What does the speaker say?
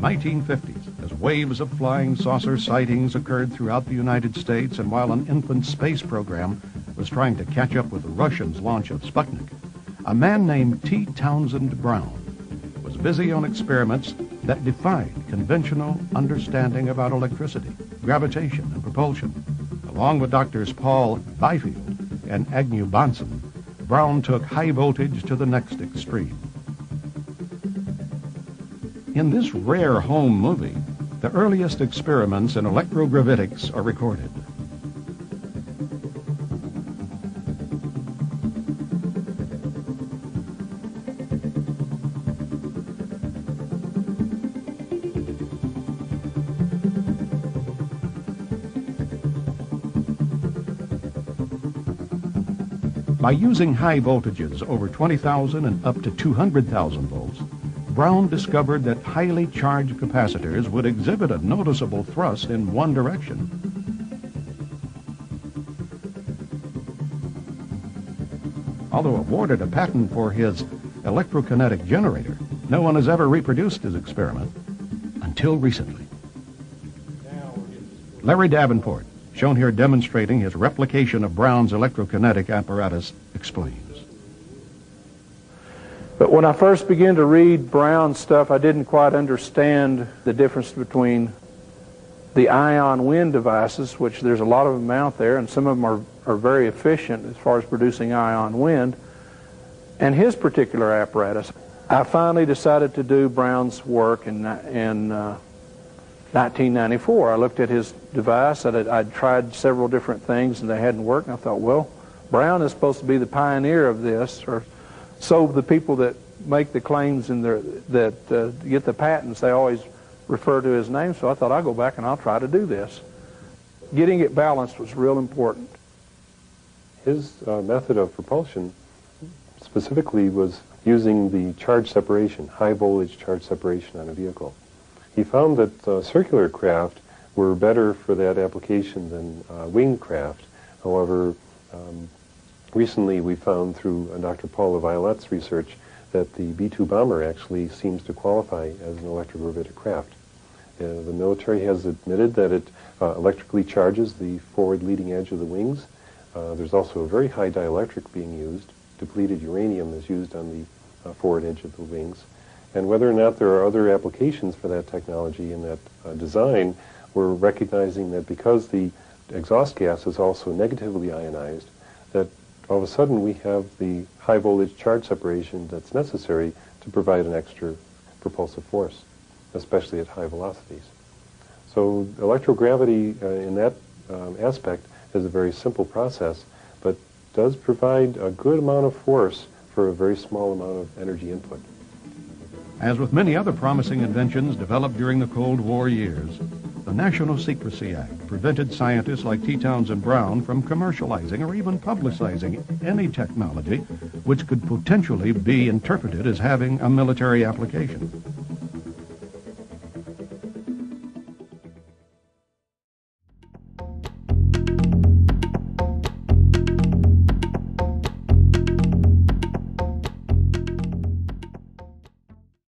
1950s, as waves of flying saucer sightings occurred throughout the United States, and while an infant space program was trying to catch up with the Russians' launch of Sputnik, a man named Townsend Brown was busy on experiments that defied conventional understanding about electricity, gravitation, and propulsion. Along with Doctors Paul Byfield and Agnew Bonson, Brown took high voltage to the next extreme. In this rare home movie, the earliest experiments in electrogravitics are recorded. By using high voltages over 20,000 and up to 200,000 volts, Brown discovered that highly charged capacitors would exhibit a noticeable thrust in one direction. Although awarded a patent for his electrokinetic generator, no one has ever reproduced his experiment until recently. Larry Davenport, shown here demonstrating his replication of Brown's electrokinetic apparatus, explains. But when I first began to read Brown's stuff, I didn't quite understand the difference between the ion wind devices, which there's a lot of them out there, and some of them are very efficient as far as producing ion wind, and his particular apparatus. I finally decided to do Brown's work in 1994. I looked at his device. I'd tried several different things, and they hadn't worked, and I thought, well, Brown is supposed to be the pioneer of this, or so the people that make the claims and that get the patents, they always refer to his name. So I thought, I'll go back and I'll try to do this. Getting it balanced was real important. His method of propulsion specifically was using the charge separation, high voltage charge separation on a vehicle. He found that circular craft were better for that application than winged craft. However, recently we found through Dr. Paul LaViolette's research that the B-2 bomber actually seems to qualify as an electrogravitic craft. The military has admitted that it electrically charges the forward leading edge of the wings. There's also a very high dielectric being used. Depleted uranium is used on the forward edge of the wings. And whether or not there are other applications for that technology in that design, we're recognizing that because the exhaust gas is also negatively ionized, that all of a sudden we have the high voltage charge separation that's necessary to provide an extra propulsive force, especially at high velocities. So electrogravity in that aspect is a very simple process, but does provide a good amount of force for a very small amount of energy input. As with many other promising inventions developed during the Cold War years, the National Secrecy Act prevented scientists like T. Townsend Brown from commercializing or even publicizing any technology which could potentially be interpreted as having a military application.